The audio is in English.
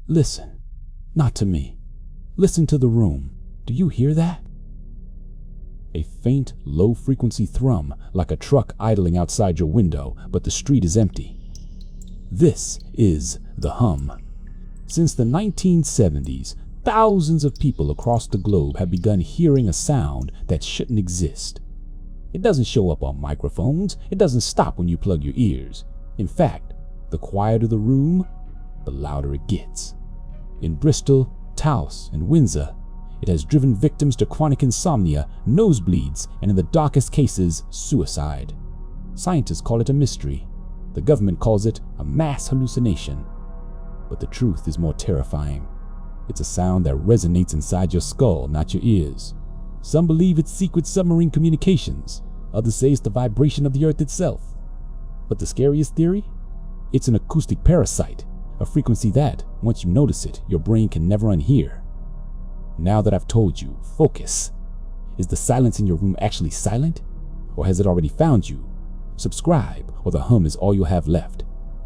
Listen, not to me. Listen to the room. Do you hear that? A faint, low-frequency thrum, like a truck idling outside your window, but the street is empty. This is the hum. Since the 1970s, thousands of people across the globe have begun hearing a sound that shouldn't exist. It doesn't show up on microphones. It doesn't stop when you plug your ears. In fact, the quieter the room, the louder it gets. In Bristol, Taos, and Windsor, it has driven victims to chronic insomnia, nosebleeds, and in the darkest cases, suicide. Scientists call it a mystery. The government calls it a mass hallucination. But the truth is more terrifying. It's a sound that resonates inside your skull, not your ears. Some believe it's secret submarine communications. Others say it's the vibration of the earth itself. But the scariest theory? It's an acoustic parasite, a frequency that, once you notice it, your brain can never unhear. Now that I've told you, focus. Is the silence in your room actually silent? Or has it already found you? Subscribe, or the hum is all you'll have left.